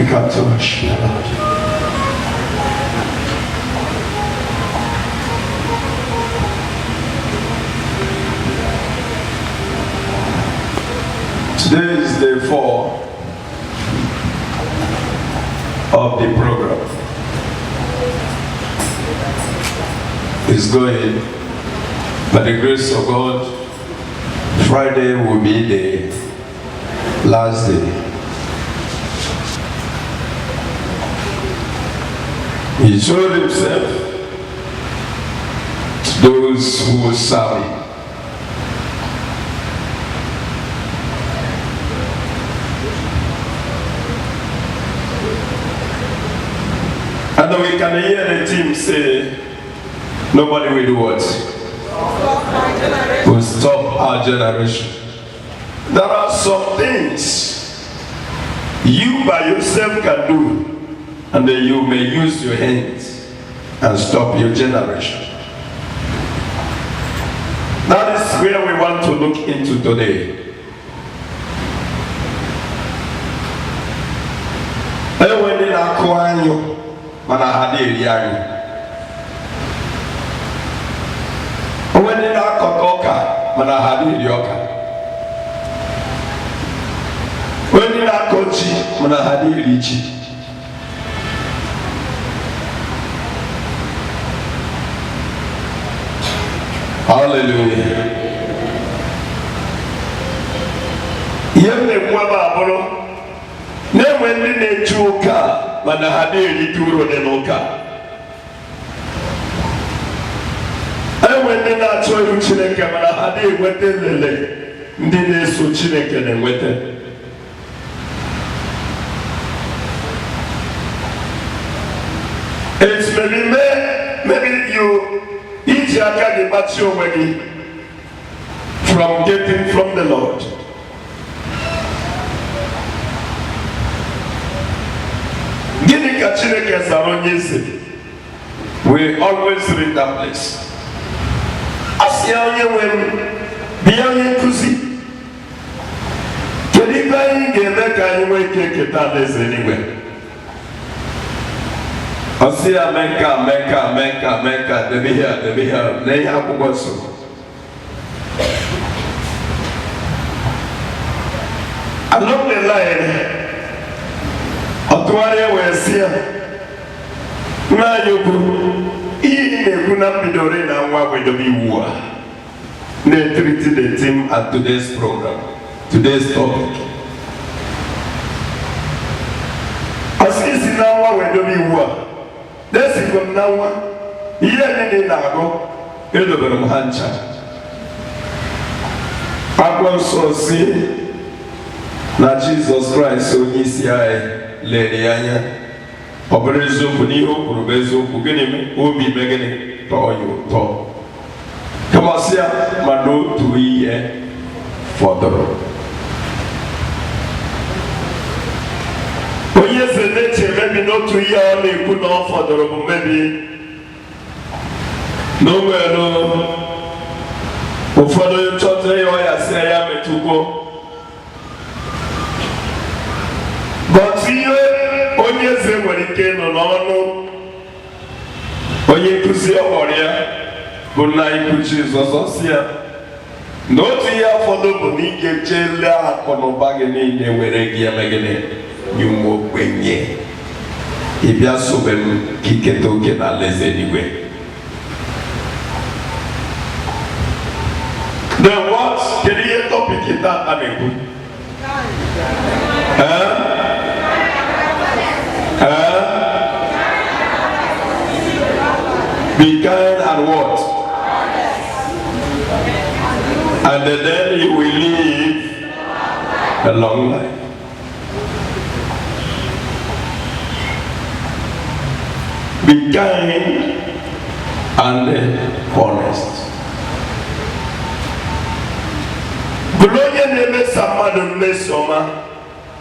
come to worship the Lord. Today is day 4 of the program. It's going, by the grace of God, Friday will be the last day. He showed himself to those who serve him. And then we can hear the team say, nobody will do what? Will stop our generation. There are some things you by yourself can do, and then you may use your hands and stop your generation. That is where we want to look into today. Hallelujah. Yemne mwaba abolo. Newe nene chuka mana hadiri turo nenoka. Ewe nene achoy uchileke mana hadiri wete lele. Ndine su chileke ne wete. It's maybe you from getting from the Lord. We always read that place. Asia Mecca, they be here, they have also. Along the line, Atuaria was here. Now you go, even Midorina, what will be war? They treated the team at today's program, today's topic. As is now, what will be war? This is from now on. Here in Nago, Edoberum Hancha. Aquam so see na Jesus Christ so Nisia Ledianya. Operation Punio, Probezo, Puginim, Obi Begani, Toyo, To. Kamasia, Mado, 2 years for the road. Yes, the nature maybe not 2 years only put on for the room, maybe nowhere no. For the church, I say I am to go. But here, only say when it came on, when you could see a warrior, good night to Jesus, not here for the Bonique, Jella, Konobagani, they were a gear again. You move when ye. If you are so well, kick it okay, let's anyway. Then what? Can you topic it that I'm Be kind and what? And then you will live a long life. Be kind and honest. Bologna neme sama de mesoma.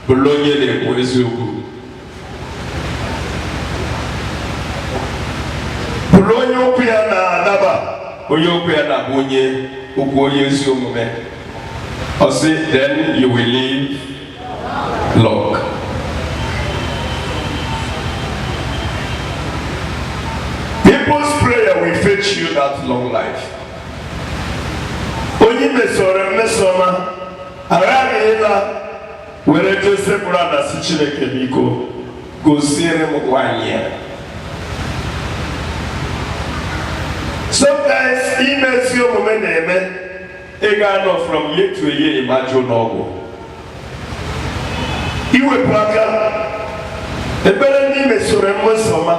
Bologna ne kwezuku. Bologna okuya na naba. Oyo okuya na bunye. Ugo Yesu mume. Then you will live long. prayer will fetch you that long life. Onye mesoro mesoma agaghị ịla were Joseph brother si Chineke biko gosiere m nwanyị ya. Sometimes imesi omume na-eme ị ga-anọ from year to year imajụ n'ọgwụ. Iwepụ aka ebere ndị mesoro mmesoma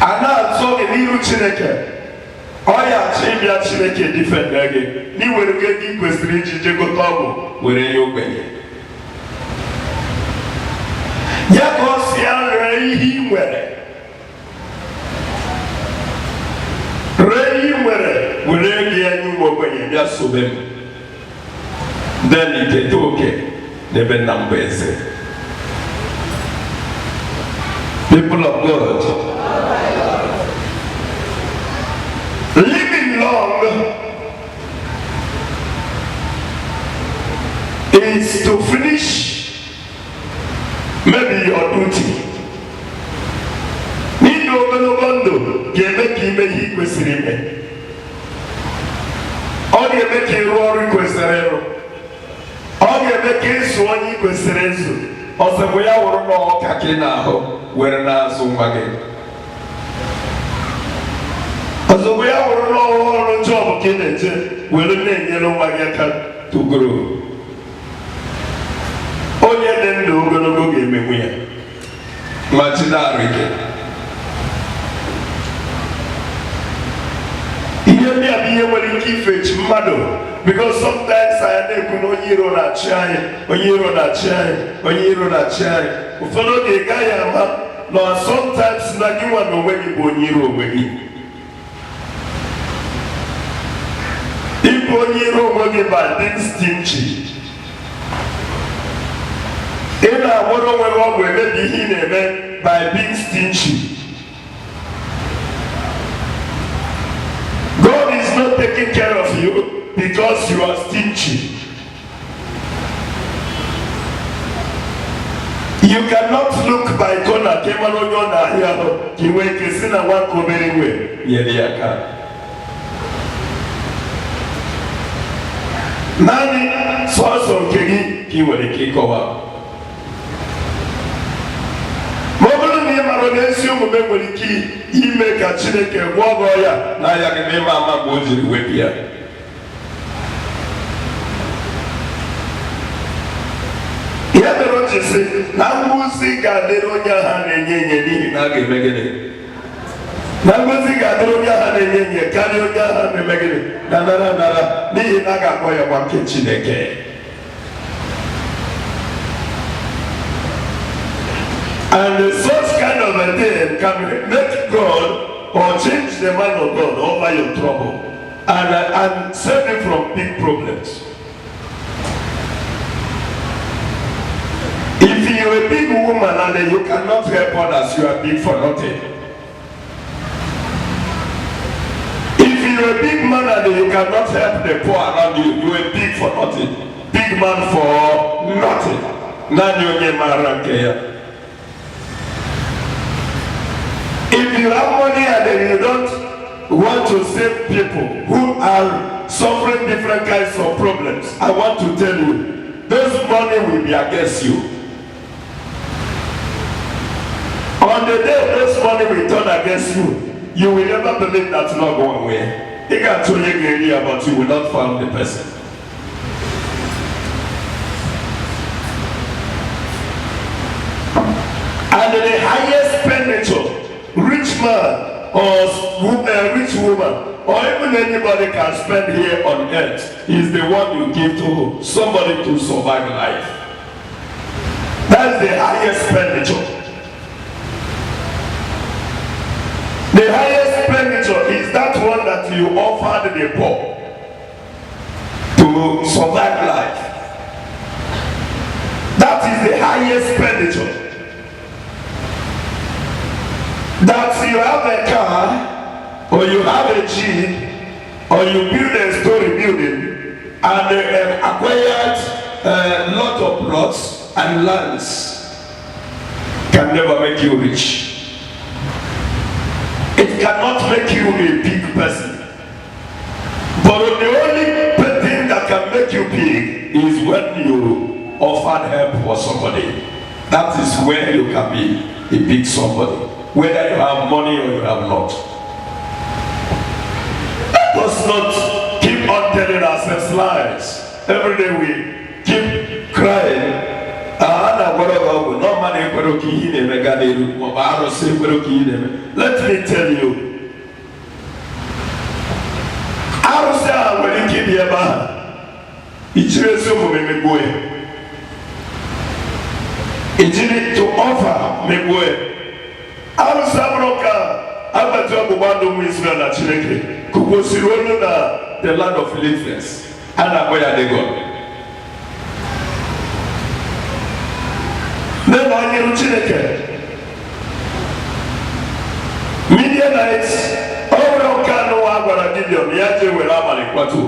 a na-atụ gị n'iru Chineke. Oya chibia Chineke defend gị n'iwere gị kwesịrị iji jegota ọgwụ were ya ogbenye. Ya ka ọ si ree ihe ị nwere. Ree ihe ị nwere were gị ya nye ụmụ ogbenye bịa sobe m. Then iketa oke n'ebe nna m bụ eze. People of God. Living long is to finish maybe your duty. Nino ogologo ga-eme ka ime ihe kwesịrị ime. Ọ ga-eme ka ịrụ ọrụ kwesịrị ịrụ. Ọ ga-eme ka ịzụ onye kwesịrị ịzụ. Ọzọ bụ ya wụrụ n'ọka ka ị na-ahụ were na-azụ nwa gị. Ọzọbụ ya wụrụ n'ọrụ jọbụ ka ị na-eje were na-enyere nwa gị aka togoro. Onye dị ndụ ogologo ga-emenwu ya ma jide arụ ike. Ihe ndị a bụ ihe nwere ike ifechi mmadụ because sometimes anyị na-ekwu na onye iro na-achị anyị, onye iro na-achị anyị, onye iro na-achị anyị. Ụfọdụ oge ị gaghị ama na sometimes na gị nwa na onwe gị bụ onye iro onwe gị. Ịbụ onye iro onwe gị by being stingy. Ị na-agwọrọ onwe gị ọgwụ emebi ihe ị na-eme by being stingy. God is not taking care of you because you are stingy. You cannot look by corner kemana onye ọ na-ahịa ahụ ka ị nwee ike si na nwa nke obere nwe nyere ya aka. Naanị sọsọ nke gị ka ị nwere ike ịkọwa. Ma ọ bụrụ na ị mara na ezi omume nwere ike ime ka Chineke gwọọ gị ọya n'ahịa gị ma ịma ama mgbe o jiri wepụ ya. Ya mere o ji sị na ngọzi ga-adịrị onye agha na-enye enye n'ihi na a ga-eme gịnị? Na ngọzi ga-adịrị onye agha na-enye enye karịa onye agha na-eme gịnị? Na nara nara n'ihi na a ga-akpọ ya nwa nke Chineke. And such kind of a thing can make God or change the man of God over your trouble and save him from big problems. If you're a big woman and then you cannot help others, you are big for nothing. If you're a big man and then you cannot help the poor around you, you are big for nothing. Big man for nothing. If you have money and then you don't want to save people who are suffering different kinds of problems, I want to tell you, this money will be against you. On the day this money will turn against you, you will never believe that's not going away. He can tell you but you will not find the person. And the highest expenditure rich man or rich woman or even anybody can spend here on earth is the one you give to somebody to survive life. That's the highest expenditure. The highest expenditure is that one that you offered the poor to survive life. That is the highest expenditure. That you have a car, or you have a jeep, or you build a story building, and acquired a lot of plots and lands can never make you rich. cannot make you a big person. But the only thing that can make you big is when you offer help for somebody. That is where you can be a big somebody, whether you have money or you have not. Let us not keep on telling ourselves lies. Every day we keep crying. Let me tell you. To offer me the land of influence and where they go. Then I knew Chineke. Midianites, all Kano Agara Gideon, Yaje were Amali Quatu.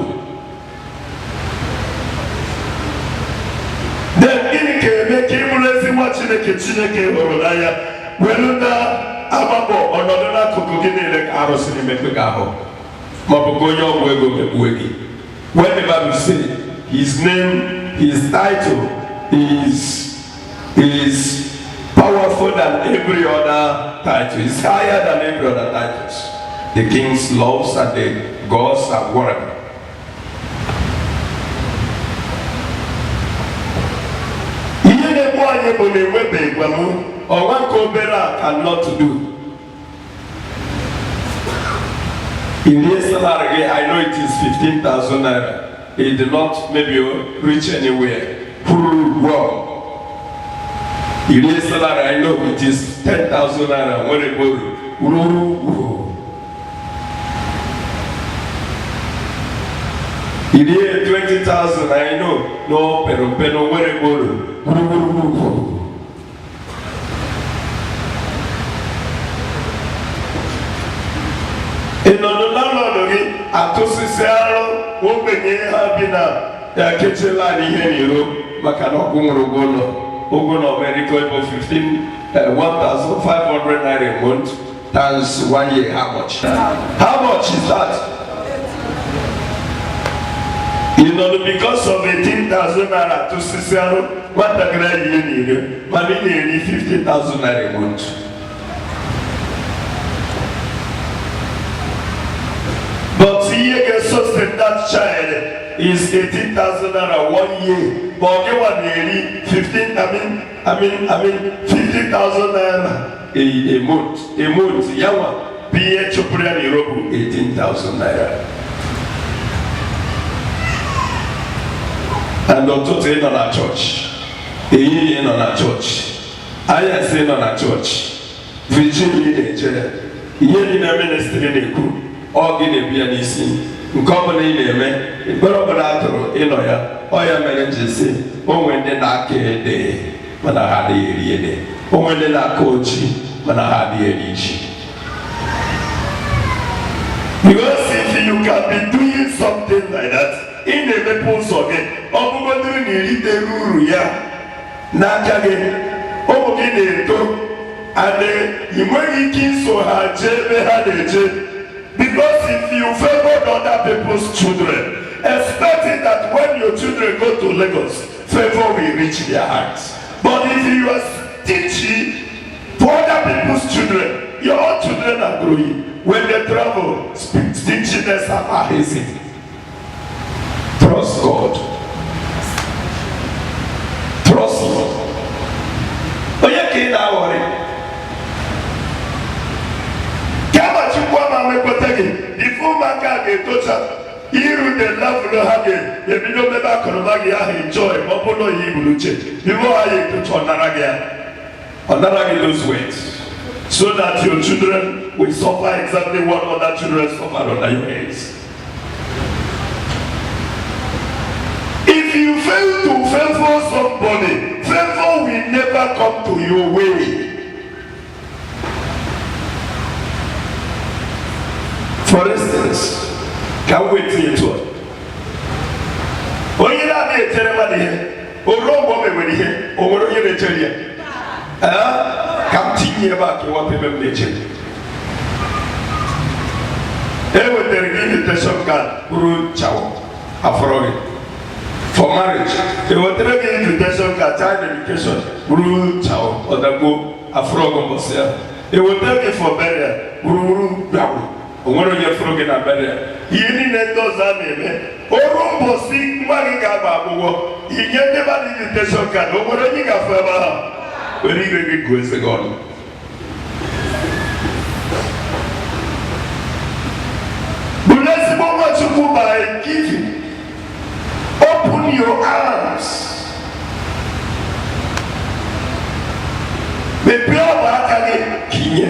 Then Inke make him listen what Chineke or Welunda Ababo or Nodana Kukugini like Aros in Mekagaho. Mapogoyo Wego Wegi. When the Bible says his name, his title is powerful than every other title. It's higher than every other titles. The king's laws and the gods are working. Or one Kobera cannot do. In this salary, I know it is 15,000 naira. It did not maybe reach anywhere. Wow. In this salary, I know it is 10,000 naira. When it goes, in the 20,000, I know no pero when it goes. In the landlord, I told Sisaro, Openye Habina, the kitchen line here in Europe, Macano Ogono, Ogono, America, 1,500 naira a month, times 1 year. How much? How much is that? You know, because of 18,000 naira to Sisaro, what the grand year, money nearly 50,000 naira a month. But he sustain that child is 18,000 naira 1 year. But they were nearly 50,000 naira a month. A month. Yawa PH Chopra Europe 18,000 naira. And Dr. Tain on our church. In on our church. I say on our church. Virginia in jail. Here in a ministry in a group. All in a pianist, company name, Borobato, Inoya, Oya Managency, or when they knock a day, when I had a day, or when they knock coachy, when I had a day. Because if you can be doing something like that, in the people's of it, or doing a little Ruya, Nakage, Ogin, and the Imagine so hard, had a because if you favor other people's children, expecting that when your children go to Lagos, favor will reach their hearts. But if you are stingy for other people's children, your own children are growing. When they travel, stinginess are hazy. Trust God. Trust Him. But you can't worry. Before Maka get touched, you the love the Hage, the video never Konomagia enjoy, Mopono Yibuluche, before I get to Onaragia lose weight, so that your children will suffer exactly what other children suffer under your heads. If you fail to favor somebody, favor will never come to your way. For instance, can we wait till you when you not be a terrible here, or wrong woman when here, or what you tell you? Come to me about what people mention. wetere gị invitation card bụrụ chawo afọrọ gị for marriage. Wetere gị invitation card child education bụrụ chawo ọdagbo afọrọ gị mbọsị ya. Wetere gị for burial bụrụ gbawo onwere onye fọrọ gị na burial. Ihe niile ndị ọzọ a na-eme ọrụ mbọsị nwa gị ga-agba akwụkwọ inye ndị mmadụ invitation card onwere onye ga-afọ ebe ahụ were ire gị gụọ eze gị ọnụ. By giving, open your arms. Mepea aka gị kinye.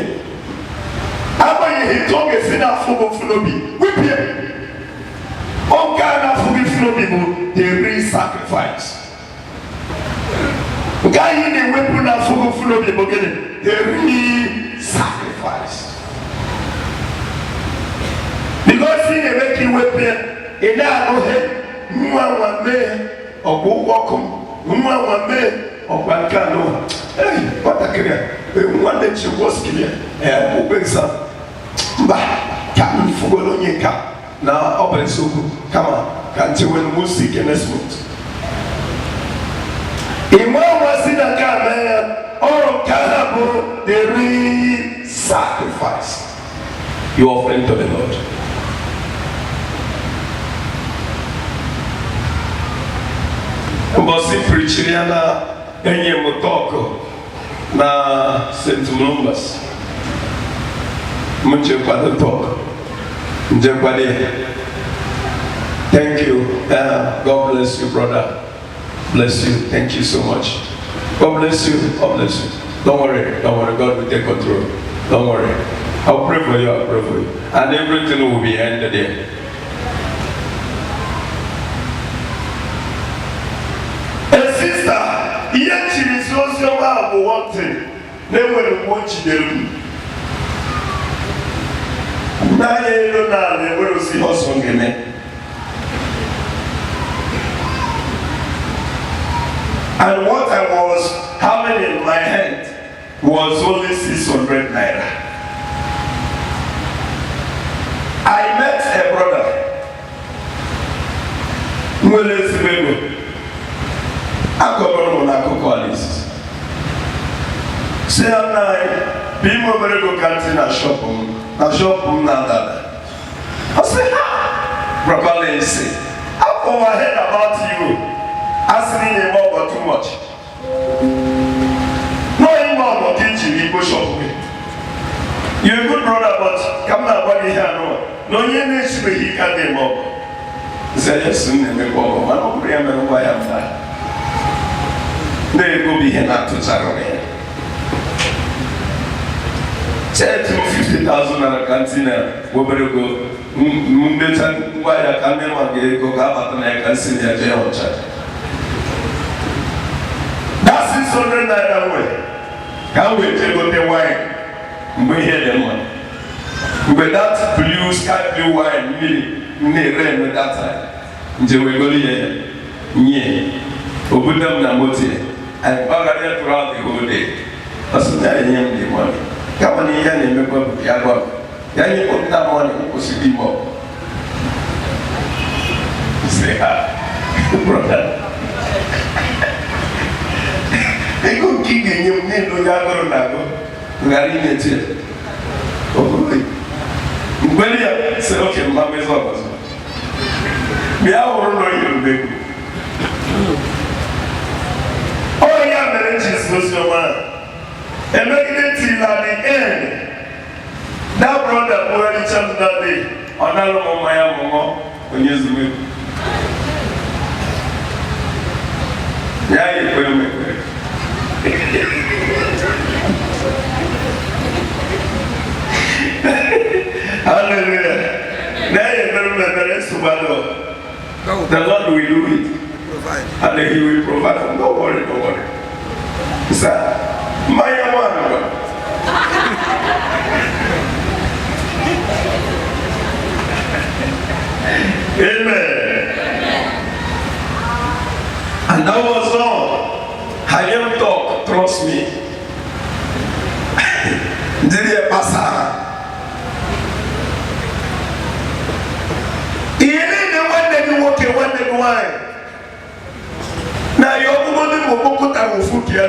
Amaghị etu ọ ga-esi n'afọ fulobi. Wipie. Ọ gaa n'afọ gị fulobi bụ the real sacrifice. Nke anyị na-ewepụ n'afọ gị fulobi bụ gịnị? The real sacrifice. Because he may make you whip in that one man or welcome, one man or Bancano. Hey, what a career! One that she was clear, and open some. Bah, come for Bologna cup. Now, open so come on, can't you win music in this month? In one was in a car, or cannibal, the real sacrifice. You offering to the Lord. Mbọsị preaching ya na enye m talk na St. Mumbas. Mchekwado talk. Mchekwade. Thank you. God bless you, brother. Bless you. Thank you so much. God bless you. God bless you. Don't worry. Don't worry. God will take control. Don't worry. I'll pray for you. I'll pray for you. And everything will be ended there. Ihe chiri si oziọma bụ one thing na-enwere mgbe o chidere m n'anya elu n'ala enwere osi ọsọ ngeme. And what I was having in my hand was only 600 naira. I met a brother nwere ezigbo ego. Akọbọrọ m n'akụkọ Alaeze. Si ya nna anyị bụ ime obere ego kantị na shọpụ m na-adada. Ọ sị ha brother Alaeze, afọ my head about you. Asịrị na eme ọgọ too much. No ime ọgọ ka iji igbo shọpụ gị. You're a good brother, but ka m na-agwa gị ihe anọ na onye na-esibeghị ike adịghị eme ọgọ. Sị ya esi m na-emekwa ọgọ mana ọ bụrụ ya mere ngwa ya mba. They go be here not to Saturday. Said to 50,000 and a cantina, we better go. Mumbetan, why I can't go up and I can see their jail chat. That's 600 naira way. Can't wait to go the wine. We hear them one. With that blue, sky blue wine, really, rain with that time. We go here. Yeah. Obudam Namote. And Bagaria throughout the whole day. That's what I am the money. Come on here and make up the album. Then you put that money, who should be more. Say, brother. They go kick and you need to go Nago. Garine too. Oh, when you say, okay, Mamma is over. Me, I won't know you, baby. Oh, yeah, marriages was your man. And making it till at the end. That brother already changed that day. On that long, my mama, when you zoom in. Yeah, you will make it. Hallelujah. Now you remember the rest of the Lord will do it. And then He will provide. Don't worry, don't worry. Sir, my one. Amen. And that was all. I am talk, trust me. Did you pass?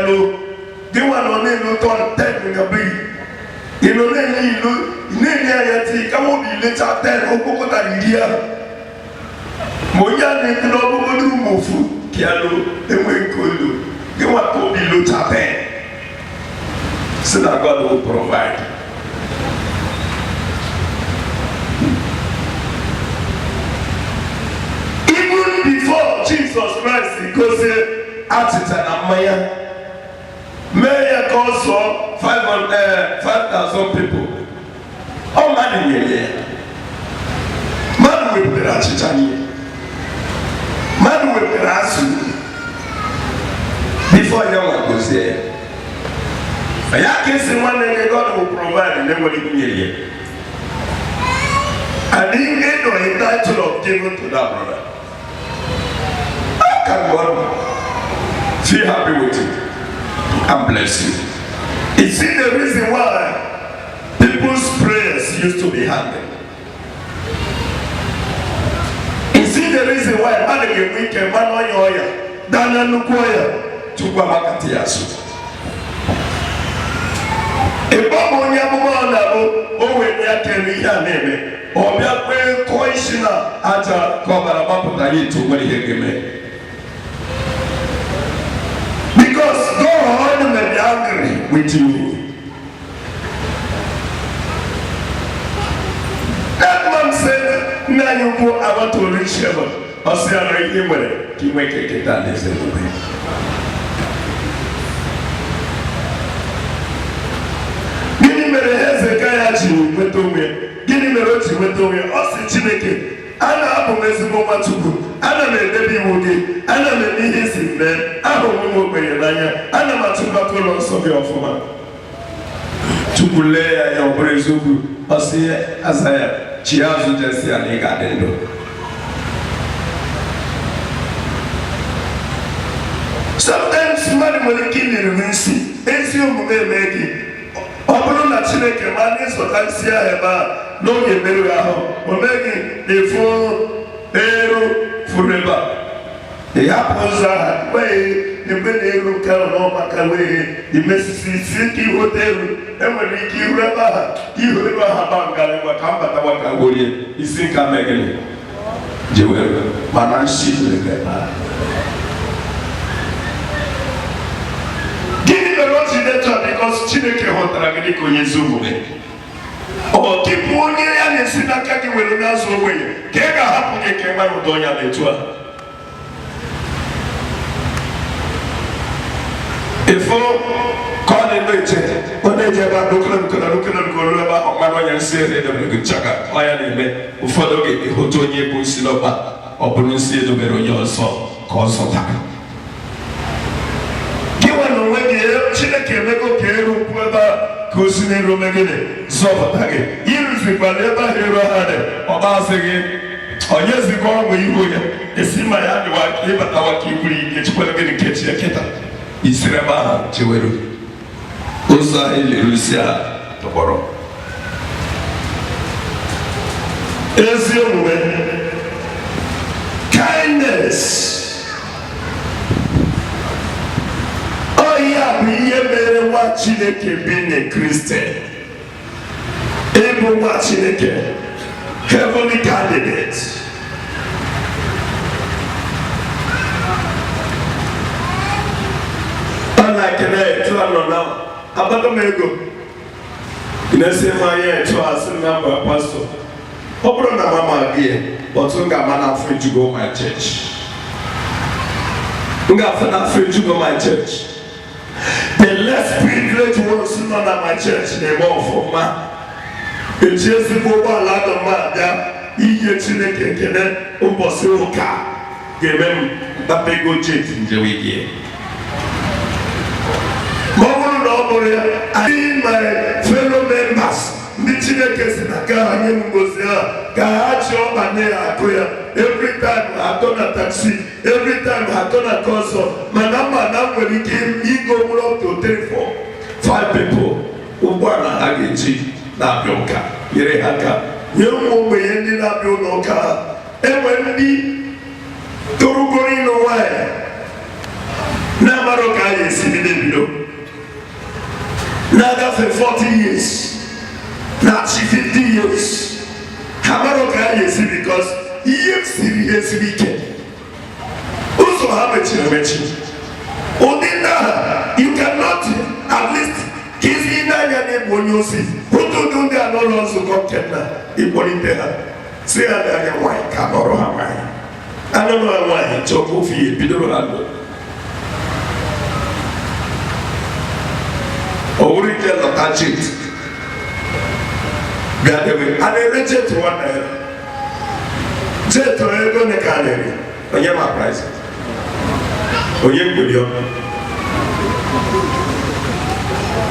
kialo di wano ne no ton ten nga bi ino ne ni lo ne ni ayati ka mo bi le cha ten o ko ta ria mo ya ne ki lo bo du mo fu kialo e mo ko lo di wa ko bi lo cha ten so that God will provide. Even before Jesus Christ, because Maya calls for 5,000 people. Oh, man, man will be Achitani. Man will be Rasu. Before you want to say, I can't one day God will provide and nobody will hear you. And he made no title of giving to that brother. How can God feel happy with you and bless you? You see the reason why people's prayers used to be handled. You see the reason why man can weak and man on your ear, Dana Nukoya, Chukwamaka Tiasu. If Bobo Yamana, oh, when you can be your name, or be a great coishina at a Kobara to what he gave me. Because God may be angry with you. That man said, now you go, I want to reach heaven. I say, I'm ready to keep making it down this way. Gini mere Hezekiah ji nweta onwe, gini mere o ji nweta onwe, ọ sị Chineke, ana abụ m ezigbo nwa Chukwu, ana m edebe iwu gị, ana m eme ihe isi mee, ahụrụ m ogbenye n'anya, ana m achịkọta ụlọ nsọ gị ọfụma. Chukwu lee ya ọ bụrụ eziokwu, ọ sị aza ya, chi azụ jesi ya na ị ga-adị ndụ. Sometimes mmadụ nwere ike ịnere isi, ezi omume eme gị. Ọ bụrụ na Chineke ma n'ịzụta isi ahụ ebe a n'oge merụrụ ahụ o meghị efu eru furu ebe a ị hapụ ụzọ ahụ wee ebe na-eru nke ahụ n'ọmaka wee imesisi isi ike ihote eru enwere ike ihu ebe ahụ ihu ebe ahụ ba ngarị ngwa ka mbata nwaka wolie isi nka megịnị jewere mana nshi ebe a. Gịnị mere o ji dị chọọ because Chineke hụtara gị dịka onye ezi omume? Ọ kịpụ onye ya na-esi n'aka gị were n'azụ ogbenye ka ị ga-ahapụ gị ka ị mara ụdọ onye na-etu a. Ifo ka ọ na-eche ọ na-eji ebe a n'okolonkolo ebe ahụ mmanụ onye nsị edobere gị nchaka ọ ya na-eme ụfọdụ oge ịhụta onye bụ nsị n'ọba ọ bụrụ nsị edobere onye ọzọ ka ọ zọtara. Chineke emego ka erukwu ebe a ka o si n'elu megide zọpụta gị iruzikwana ebe ahụ eru ha dị ọgbasị gị onyezikwa ọgwụ ihu ya esi ma ya dịwa ka ịbatawa ka iburu ike chikwara gị nke chi eketa isiri ebe ahụ chewere ụzọ ahụ ilerusi a tọgbọrọ ezi omume kindness. Ya bụ ihe mere nwa Chineke bi na Kristian ịbụ nwa Chineke heavenly candidate. Ọ na-ekele etu a nọ na agbata m ego na-esi m anya etu a sị na mba pastọ ọ bụrụ na mama gị otu m ga-ama na afọ ejugo my church m ga-afụ na afọ ejugo my church. The less privileged ones nọ na my church na-eme ọfụma eji ezigbo ụgbọala adọma abịa ihe Chineke ekele ụbọchị ụka ga-eme m mkpata ego jet njewe gị. Ma ọ bụrụ na ọ bụrụ ya anyị my fellow members ndị Chineke si na ka ha nye m ngozi ha ka ha chi ọba na ya akụ ya every time ha atọ na taxi every time ha atọ na kọsọ mana mma na nwere ike igo mụrụ up to 3, 4, 5 people ụgbọala ha ga-eji na-abịa ụka nyere ha aka nye ụmụ ogbenye ndị na-abịa ụlọ ụka ha enwe ndị torugoro ịnụ nwanyị na Maroka is in the video. Now that's 40 years. Now she 50 years. Maroka is because he is serious weekend. Also have a children. Odinda, you cannot at least kiss in your name when you see. Who do they are no longer come Kenya? If what in there, say I am white, Camaro Hawaii. I don't know why he took off here, Pidorando. Or we tell the budget. Got away, and I reject one. Jet to a gun canary. On your price. Oh, you could you?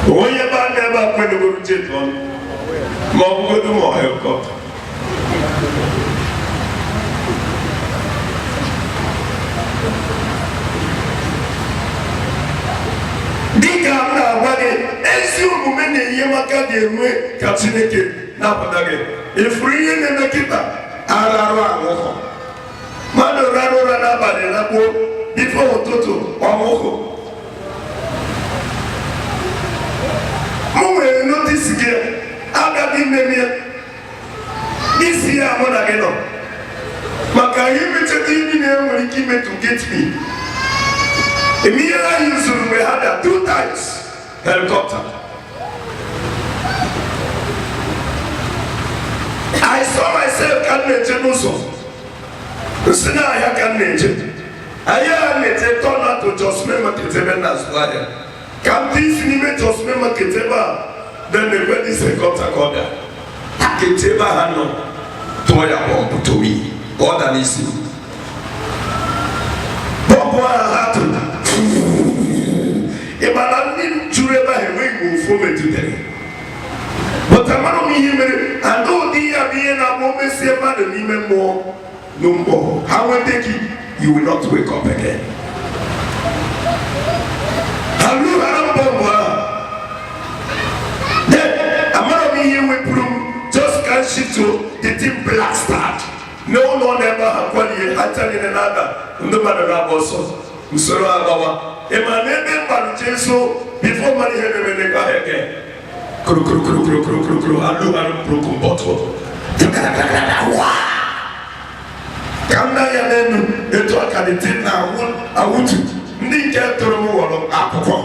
Oh, you never when you go to jet on. Mom, go to more haircut. Dika na wage esi umumene yemaka de nwe katineke na padage efriye ne nakita araro awo mado raro na bale na bo before ototo omoko mo we notice ge aga bi memia this year mo na geno maka yimete di ne nwere kime to get me. Immediately we had that 2 times helicopter. I saw myself can't Muso. Sina I can't I am turn out to just remember Ketebena's flyer. Come this name just remember Keteba. Then the ready helicopter called her. Keteba Hano Toya bomb to me. What an issue. Bobo Hatu. If I didn't tureba we will form it today. But a man of me, and oh dear, being a moment, say, man, and more, no more. How will take it? You will not wake up again. Then a man of me here will prove just can't shift to the team black start. No one ever had quality, I tell you another, no matter how also. Musoro Abawa. Emmanuel Banjeso before money had been again. Kru, alu broken bottle. Kanda ya nenu eto akadite na awutu ndi nke toro mu woro akoko.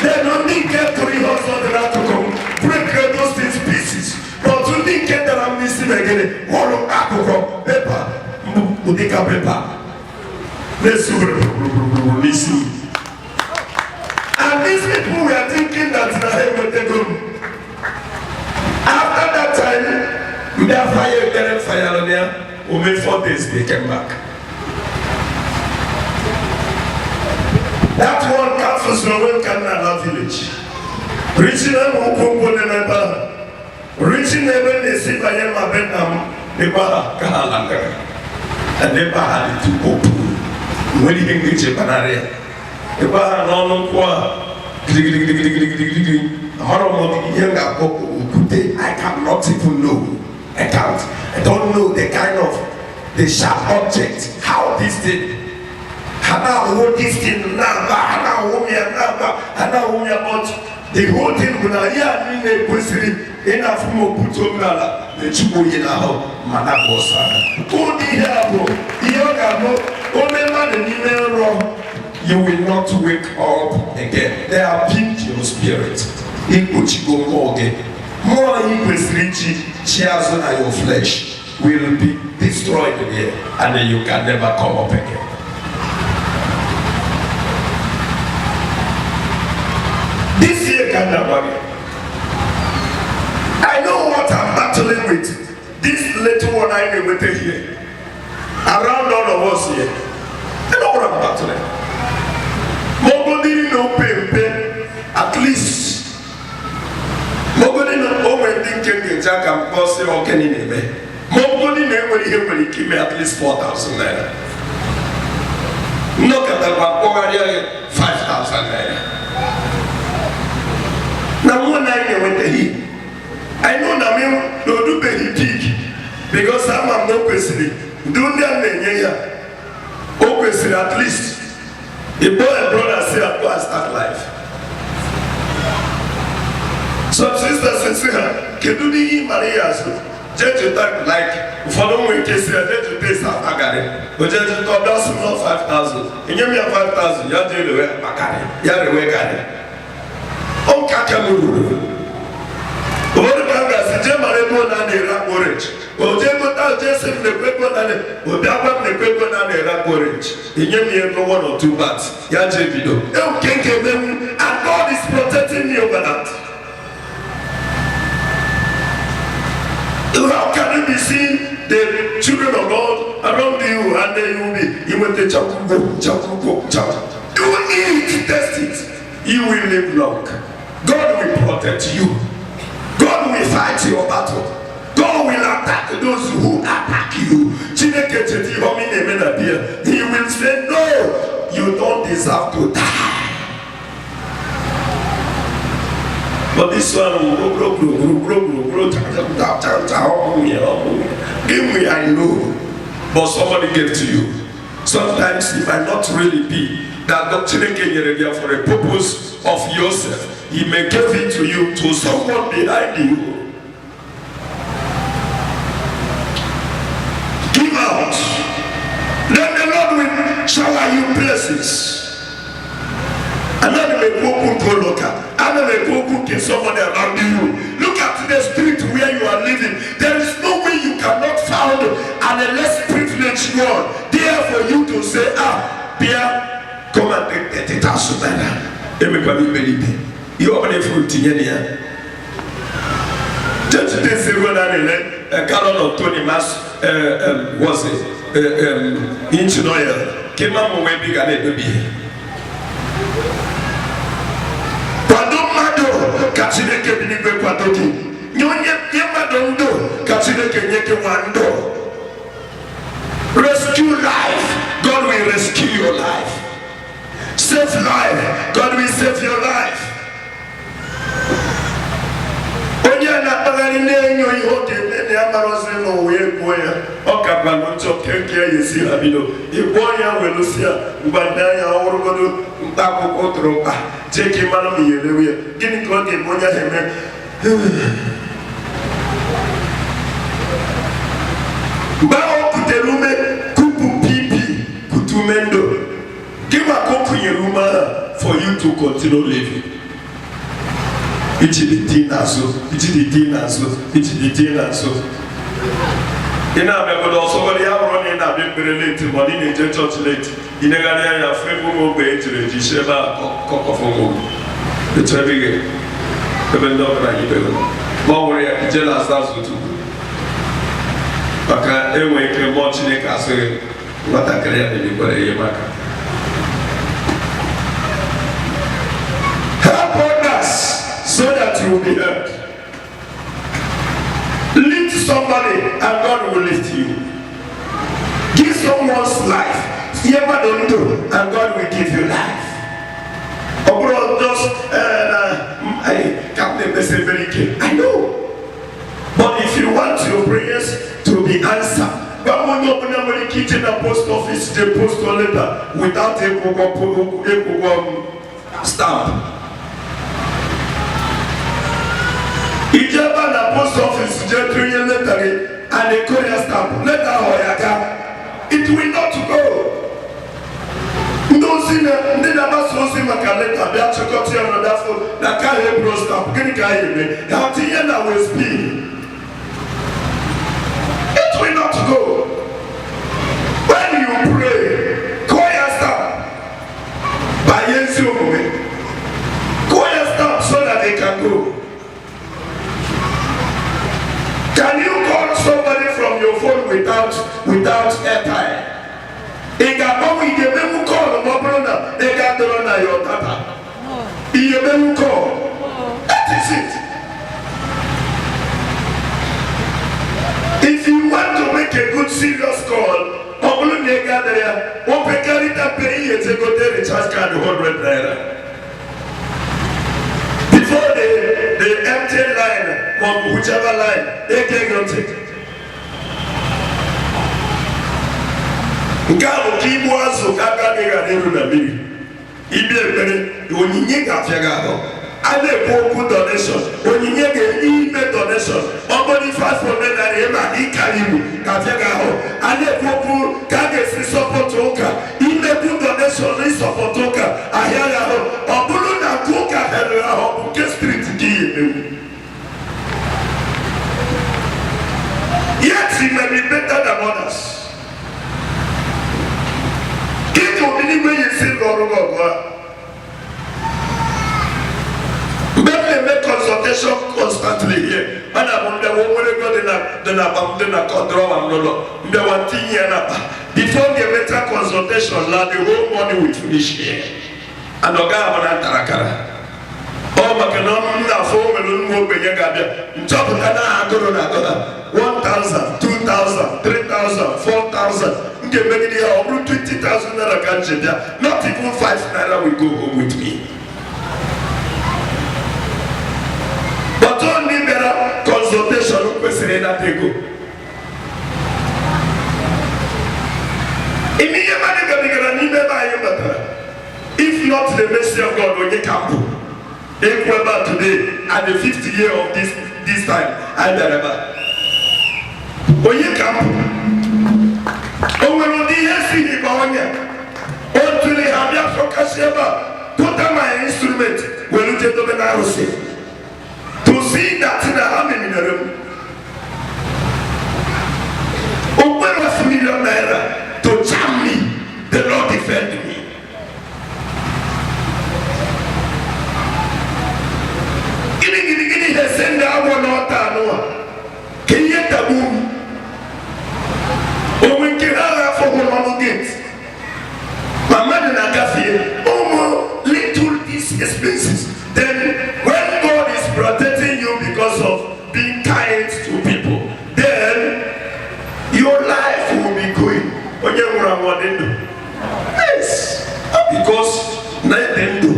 Then ndi nke toro hoso de akoko break those things pieces. But ndi nke dara misi begene woro akoko paper udika paper. Let's listen. And these people were thinking that after that time, their fire on there, over 4 days they came back. That one comes from Slowen Canada village. Reaching them who come on the neighbor. Reaching them when they see by them, they were Kahalanga. And they had to open. When you get your banana, the bar no I cannot even know. I don't know the kind of the sharp object, how this thing, how this thing, but the whole thing when I hear me enough more put on the chubu in our manabosa. Who did have you will not wake up again. They have picked your spirit. More Chiazon and your flesh will be destroyed here, and then you can never come up again. This year can never be. I know what I'm battling with. This little one I never take here. Around all of us here. I know what I'm battling. Nobody no pay. At least nobody no thinking Jack and Bossy or Kenny name. Nobody never give me at least 4,000 naira. Look at the already 5,000 naira. Now one night went to him. I know that me no do very big because I'm no president. Do that Always at least a boy and brother say I go and start life. Some sisters will say, can you do Maria? Just to talk like for no one can say just to pay some magari. But just to come down some 5,000. And you me 5,000, you are doing the way magari. You are the way gari. Oh kakamuru. What about that? Just Maria na ne ra orange. O je go ta je se ne pepo na ne. O da ba ne pepo na ne ra orange. And you me no 1 or 2 bats. Ya je video. Oh kenke them and God is protecting me over that. How can you be seeing the children of God around you and then you will be, you will take chakugo. You will eat, test it. You will live long. God will protect you. God will fight your battle. God will attack those who attack you. He will say, no, you don't deserve to die. But this one will grow. Give me, I know. But somebody gave to you. Sometimes it might not really be that God for a purpose of yourself. He may give it to you to someone behind you. Give out. Then the Lord will shower you blessings. Another may go local. Another may go someone around you. Look at the street where you are living. There is no way you cannot find a less privileged one there for you to say, Pierre, come and take 30,000 naira. Everybody believe it. You open a fruit in here. Just this is when I a gallon of 20 mass was it? Inch oil. Came up away big and it be. Kasineke binigwe kwa toki. Nyema dondo. Kasineke nyeke wando. Rescue life. God will rescue your life. Save life. God will save your life. Onya na pagani nenyo ihoke nene amaroze no wekoya. Oka baloncho keke yesi abino. Iboya welusia ubandanya orogodo ntako kotropa. Take him out of me, give me God in Moya Hemen. Bao Kuterume, Kupu Pipi, Kutumendo. Give a cook in your room for you to continue living. It's the Tinazo. In our member also, they are running a bit late, but in a church late. In a area, Frembo way to the Sheba Cocofomo. The Trevigan, the Vendor, more jealous as to. But anyway, can watch the castle. What I created for a Yamaka. Help others so that you will be heard. Lift somebody and God will lift you. Give someone's life. Never don't do, and God will give you life. Or just I can't say very clear. I know. But if you want your prayers to be answered, but when you open the kitchen and post office, they post a letter without a stamp. If you have a post office, just 3 years later, and a courier stamp, letter or it will not go. Ndina basozi makaleta bia chokoti another phone na ka hebro stamp kini ka yeme how to hear na will speak. It will not go. When you pray, call your stamp by Yesu Omume. Call your stamp so that they can go. Can you call somebody from your phone without airtime? Igabomi idememu call my brother. They got the run your tata. Idememu call. That is it. If you want to make a good serious call, Obulu nega there. Open carry that pay it to go there recharge card 100 naira. Before the empty line, from whichever line, they can go take. nke ahụ ka igbu azụ ka aka gị ghara eru na mmiri ibi ekpere onyinye ga-afịa gị ahụ a na-ekwu okwu donation onyinye ga-enye ime donation ọ bụrụ ife afọ omenala ịma ịkara igbu ga-afịa gị ahụ a na-ekwu okwu ka a ga-esi sọpọtụ ụka imekwu donation ịsọpọtụ ụka ahịa gị ahụ ọ bụrụ na nke ụka bịara ahụ bụ nke striti gị ya emewu yet he may be better than others. If you believe when you say God, make consultation constantly here. And I'm the woman before the better consultation, the whole money will finish here. And the guy oh, my God, na phone will move when you got there. Top of that, 1,000, 2,000, 3,000, 4,000. You make it over 20,000 naira can't there. Not even 5 naira will go home with me. But only better consultation with Serena Tego. If not the mercy of God, when you come Equeba today at the 50th year of this time, I never. When you come, oh, when the yes in the Bawania, or to the Abia Focasiaba, put on my instrument, when you get the Benarose, to see that in the army in the room. Oh, where was million naira to charm me? The Lord defend me. Gini senda awo na ota no kenye tabu o winkira for one gate mama na cafe little these expenses then when God is protecting you because of being kind to people then your life will be going onye nwura wadendo yes because na dendo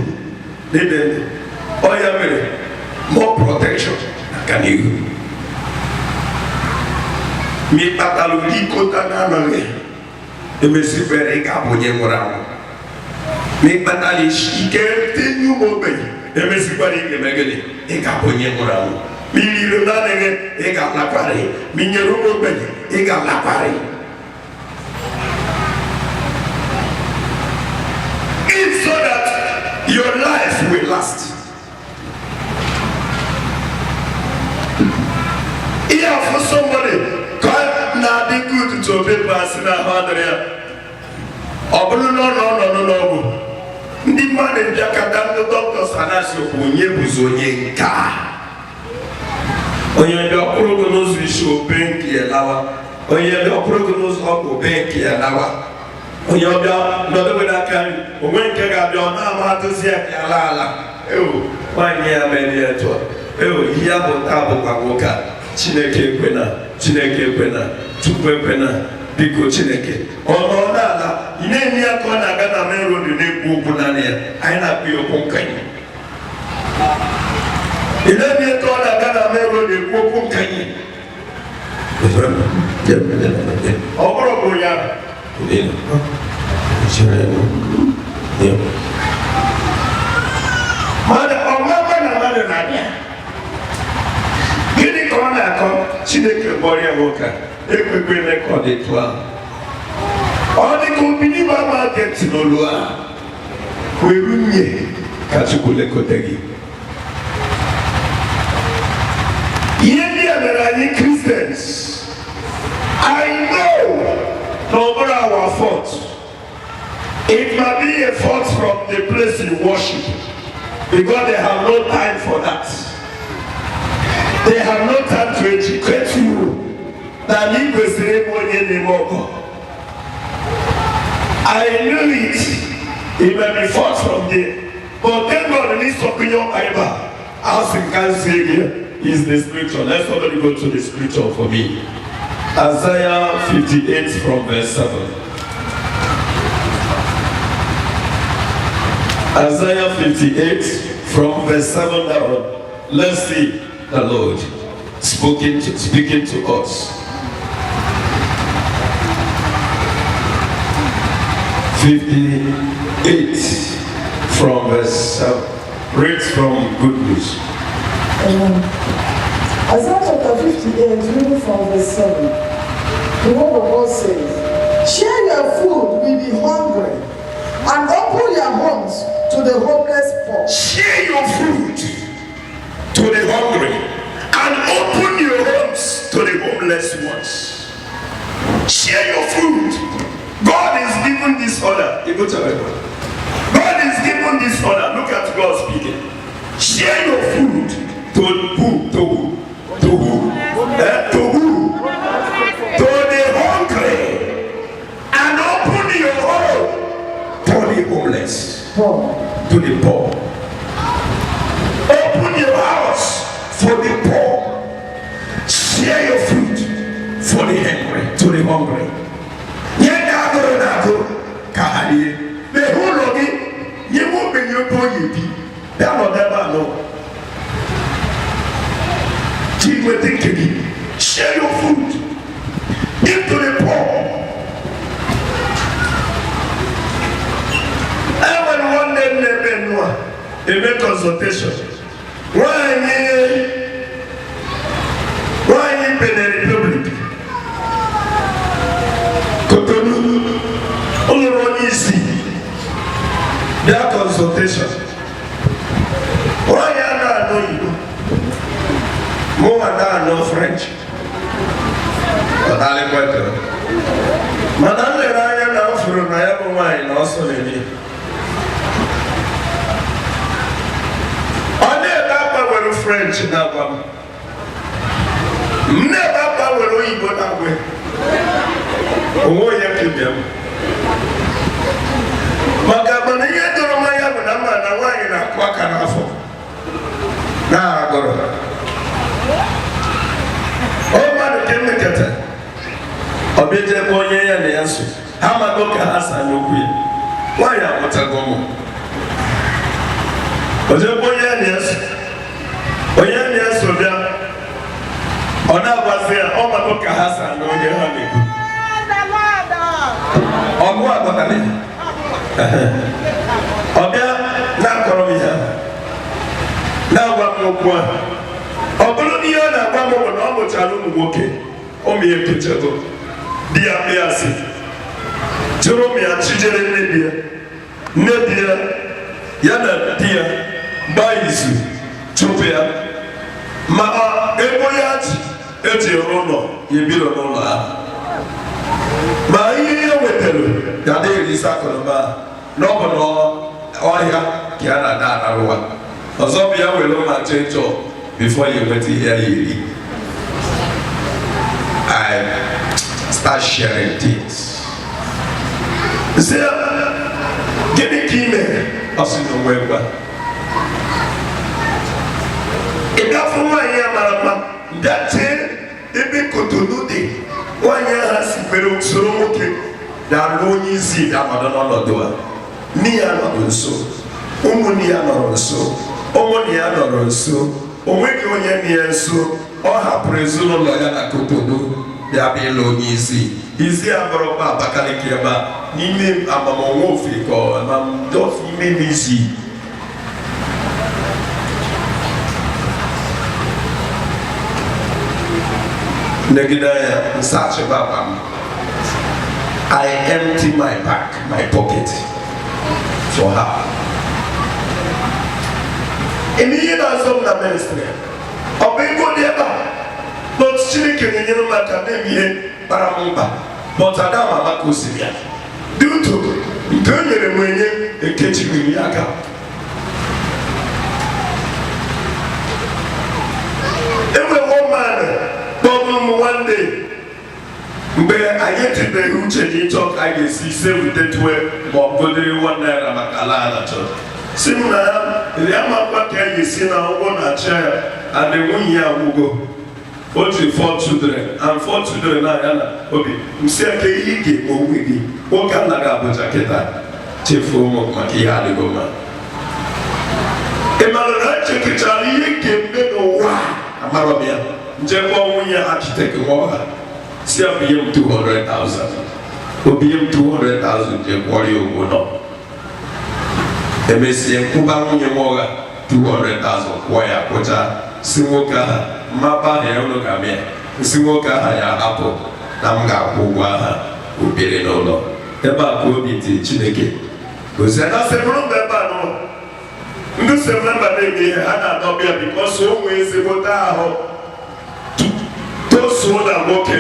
oya mere more protection can you mi patalu di kota nanale e me sipere ka bonye mura mi patali shike tenyu mobe e me sipere ke megele e ka bonye mura mi liro na nege e ka la pare mi nyeru mobe e ka la pare it's so that your life will last. Yeah, for somebody, God now be good to obey passing a hundred. No. The man in Jakarta, the doctors and us who use Onyenka. When you're prognosis, we show banky and our. When you're prognosis of banky and our. When you're not with that kind, when you got your mama to see a lala. Oh, 1 year, maybe at all. Oh, here, but Taboka. Chineke kwena Chukwu kwena biko Chineke ono na ineni yako na gana mero ni nekwu okwu na ya anyị na-akpị okwu nkanye ineni yako na gana mero ni nekwu okwu nkanye ọ bụrụ bụ ya mana ọmama na mmadụ na-abịa gịnị ka ọ na-akọ Chineke gbọrọ ya nwoke ekwekwele ka ọ dị tụọ ọ dị ka obili bụ ama dị ntị n'olu a kweru nye ka Chukwu lekọta gị ihe ndị a mere anyị Christians I know no matter our fault it might be a fault from the place you worship because they have no time for that. They have no time to educate you. I knew it. It may be forced from there. But then God needs to open your Bible. As you can see here is the scripture. Let's somebody go to the scripture for me. Isaiah 58 from verse 7. Isaiah 58 from verse 7 down. Let's see. The Lord speaking to us. 58 from verse 7. Read from Good News. Amen. Isaiah chapter 58, reading from verse 7. The word of God says, share your food with the hungry and open your homes to the homeless poor. Share your food to the hungry and open your homes to the homeless ones. Share your food. God is giving this order. God is giving this order. Look at God speaking. Share your food to who? To who? To who? To who? To the hungry. And open your home to the homeless. To the poor. Open your house for the poor. Share your food for the hungry. To the hungry. Kahari, the whole of it, you won't be your boy. They are not ever know. Share your food. Give to the poor. And when one day they make consultation. Why in the Republic? Cotonou. Their consultation. Why are not know you? More than no French. But I like it. Madame le Raya now for my ever wine also in me. I never were French in that one. Never were we go that way. Oh, yeah, keep them. Magabana yedoro maya na mana wanyi na kwaka na afọ na agoro o madu kemekete obeje bonye ya na yaso ha madoka hasan okwu wanyi amutago mo oje bonye ya na yaso onye na yaso bia ona agbaze ya o madoka hasan no ye ha meku ogwa agbakale ọbịa na-akọrọ m ihe na-agwa m okwu a ọ bụrụ ihe ọ na-agwa m bụ na ọ mụchara ụmụ nwoke ụmụ ya etochego di ya bịa asị jụrụ ụmụ ya chijere nne di ya ya na di ya gbaa izu chụpụ ya ma ego ya eji ụlọ ya ebiro n'ụlọ ahụ ma ihe ya wetara ya adịghị isi akụnụba n'ọbụna ọhịa ka ya na-ada arụwa ọzọ bụ ya were ma chee chọọ before you nweta ihe ya eri. I start sharing things. Sị gịnị ka ime ọ sị n'onwe mba ị gafụ nwaanyị ya mara mma bịachee ebe Cotonou dị nwaanyị ahụ si kwere usoro nwoke na-alụ onye isi ga-anọdụ n'ọnọdụ a nne ya nọrọ nso ụmụnne ya nọrọ nso ụmụnne ya nọrọ nso o nweghị onye nne ya nso ọ hapụrụ ezinụlọ ya na Cotonou bịa bụ ịlụ onye isi ya bụrụ kwa Abakaliki ebe a n'ime amamọnwa ofe ka amamdọf ime n'isi negide ya nsachịba akpa m. I empty my back, my pocket for her. In the year of the ministry, I'll be good ever. Not chicken in your academy, Paramumba, but Adama Makusia. Due to turning the money, a kitchen in Yaka. Every woman, problem one day. Mgbe anyị tibere uche n'ịchọ ka anyị ga-esi ise wutetue ma ọ bụgodiri $1 maka ala a na-achọ si m na ya amakwa ka anyị ga-esi na ụgwọ na-achị ya adị nwunye ya nwugo o ji 4 children and 4 children na-anya na obi msi aka ihe ị ga-eme onwe gị nwoke anaghị Abuja kịta chefuo ụmụ maka ihe adịgo mma ị mara na echekechara ihe ga-eme n'ụwa amarọ m ya njekwa nwunye architect nwa ọha. See, I'm paying $200,000. Obiam 200,000 je kwori ogo no. Emesie nkuba nwunye mwoga 200,000 kwa ya kocha sinwoka mapa ya uno kamia sinwoka ya hapo na mga kwugwa ha obere n'ụlọ ebe a ka obi dị Chineke gosi na sebụrụ mgbe ebe a nọ ndị septemba na-eme ihe ha na-adọbịa bikọs o nwee ezigbote ahụ tosuo na nwoke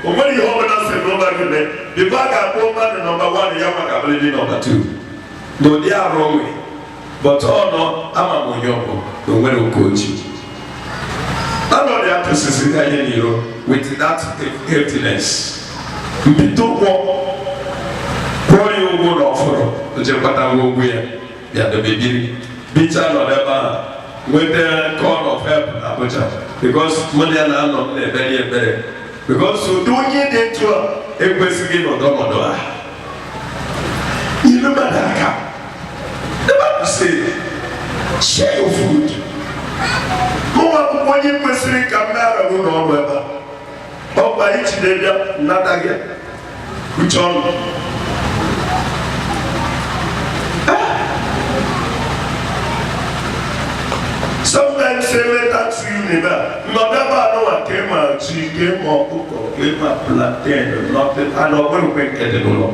o nwere ihe ọbụla septemba gịnị bifo a ga-akpọ mmadụ nọmba 1 ya maka abụrịdị nọmba 2 n'ụdị arụ onwe but ọ nọ ama m onye ọbụ na o nwere oke ochi anọdụ ya tụsisi ka ihe n'iro with that healthiness mbido ụgwọ kwụọ ya ụgwọ n'ọfụrụ o jekwata ngwa ụgwọ ya bịa dobebiri bicha nọdụ ebe ahụ nweta call of help na Abuja because mmadụ ya na-anọ na-ebere ebere because ụdị onye dị etu a ekwesịghị n'ọdọmọdụ a ilu mmadụ aka the Bible say share your food mụnwa akwụkwọ onye kwesịrị ka m na-arahụ n'ọrụ ebe a ọkpa ichidebịa nnata gị uche ọnụ sometimes eme taxi n'ebe a nnọdebe anụwa ka ịma ji ka ịma ọkụkọ ka ịma plantain ana ọgwụrụkwe nke dị n'ụlọ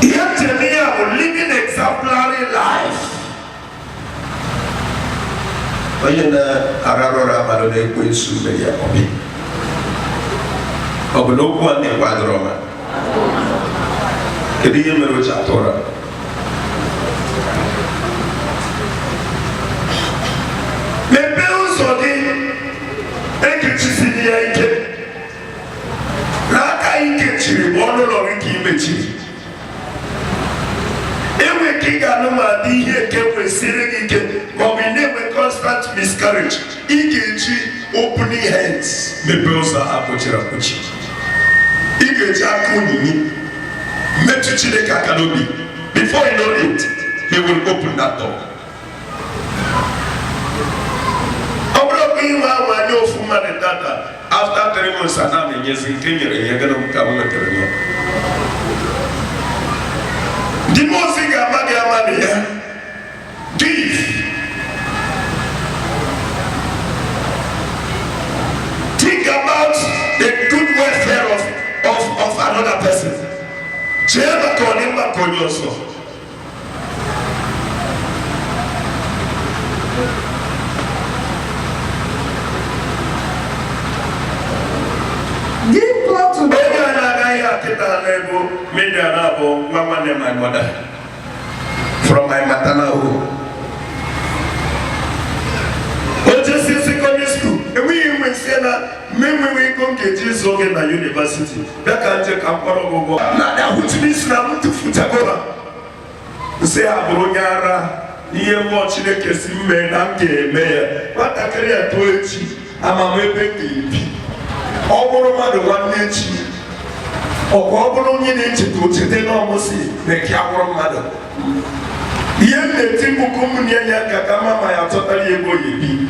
ihe njem ya bụ living exemplary life onye na-ararọrọ abalị na-ekwe nsu mere ya ọbịa ọ bụ na okwu a na-ekwadoro ma kedu ihe mere o ji atụ ụra mepee ụzọ gị ekechisiri ya ike n'aka ikechiri bụ ọnụ ụlọ gị ka imechiri enwe ka ị ga-anụ ma dị ihe nke kwesịrị gị ike maọbụ ị na-enwe constant miscarriage ị ga-eji opening hands mepee ụzọ ha kpochiri akpochi ị ga-eji aka onyinye metụ Chineke aka n'obi before you know it he will open that door. ọ bụrụ ọkụ ihe ahụ anya ofu mmadụ tata after 3 months ana m enyezi nke nyere ya gana m ka m nwetara ya the most thing about the money here, give. Think about the good welfare of another person. Never call back on yourself. Give God to God. My mother from my maternal home. Just in secondary school, and we even say that we go get Jesus in the university. That can't take a part of go. Now that which means now to Futagola. Say Abonyara, you watching the Kessim man, I'm gay mayor. What I career to it, I'm a baby. All over the one nature. Ọbụrụ onye na-echeta ochete n'ọmụsị na-eke akwụrụ mmadụ ihe m na-eti mkpuku m nye ya ka ka mama ya chọtara ego ya ebi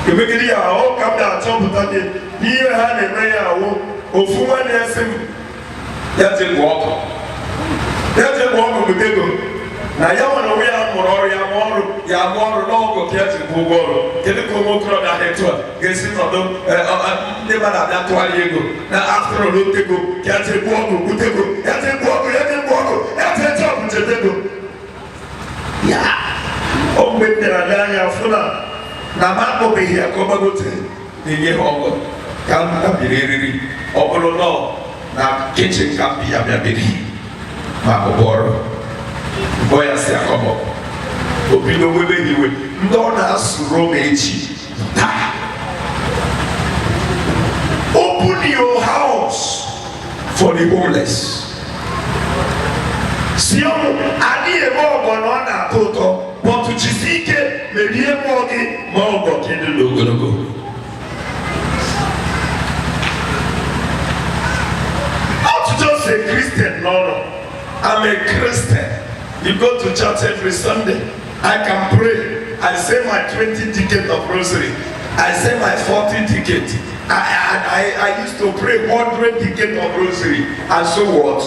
emegide ya ahụ ka m na-achọpụta gị n'ihe ha na-eme ya ahụ ofu nwanne ya sị m ya jegbu ọgụ bute ego na ya nwere onwe ya mụrụ ọrụ ya mụọ ọrụ n'ọgụ ka ya ji bụ ụgwọ ọrụ kedu ka ụmụ okorobịa ahụ etu a ga-esi nọdụ ndị mmadụ abịa tụgharị ego na after otego ka ya ji bụ ọgụ bute ego ya ji bụ ọgụ ya ji ọgụ cheta ego ya o mgbe m bịara lee anya fụ na m akpọbeghị ya ka ọ gbagote na-enye ha ọgụ ka m tabiri eriri ọ bụrụ nọ na kichin ka m bi ya bịabiri ma bụbụ ọrụ boya si akọbọ obido webe iwe ndị ọ na-asụrụ m echi taa open your house for the homeless si ọmụ adịghị eme ọgọ na ọ na-atọ ụtọ bọtụ jisi ike merie mmụọ gị ma ọgọ ka dị n'ogologo not just a Christian no I'm a Christian. You go to church every Sunday. I can pray. I say my 20 ticket of rosary. I say my 40 ticket. I used to pray 100 decades of rosary, and so what?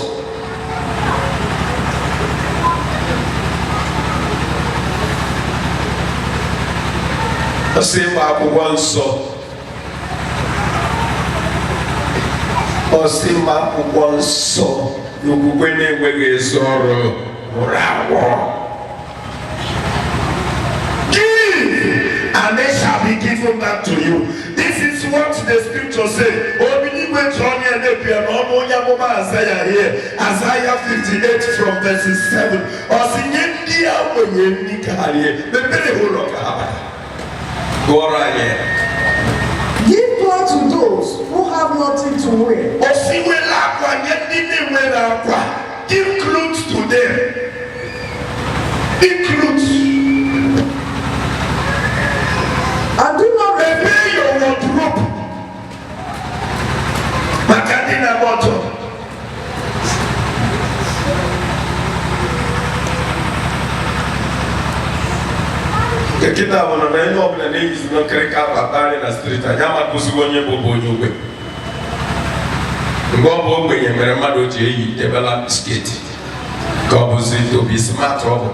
Ọsịmba akwụkwọ nsọ, ọsịmba akwụkwọ nsọ n'okwukwe na-enweghị ezi ọrụ ụrụ agwọ. Give, and they shall be given back to you. This is what the scripture says. Isaiah here, Isaiah 58 from verses 7. Give clothes to those who have nothing to wear. Give clothes to them. Give clothes. And do not prepare your wardrobe. Makadina bottle. Kita wana na enyo obla na izi no kreka babale na street anyama kusigonye bobonye ogbe. Ngombo ogbe ye mere mmadụ ji eyi debela biscuit. Ka ọ bụzi to be smart ọbụ.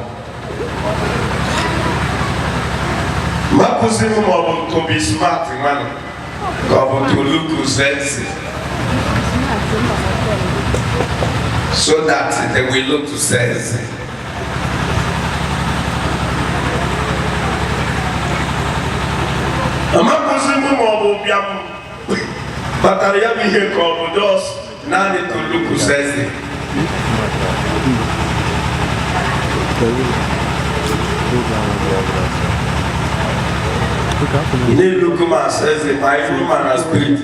Makuzi mu ọbụ to be smart man. Ka ọ bụ to look sexy. So that they will look sexy. Amakuzi mu ọbụ bịa m. Batara ya bụ ihe ka ọ bụ just naanị to look sexy. He didn't look at my sexy, my human spirit.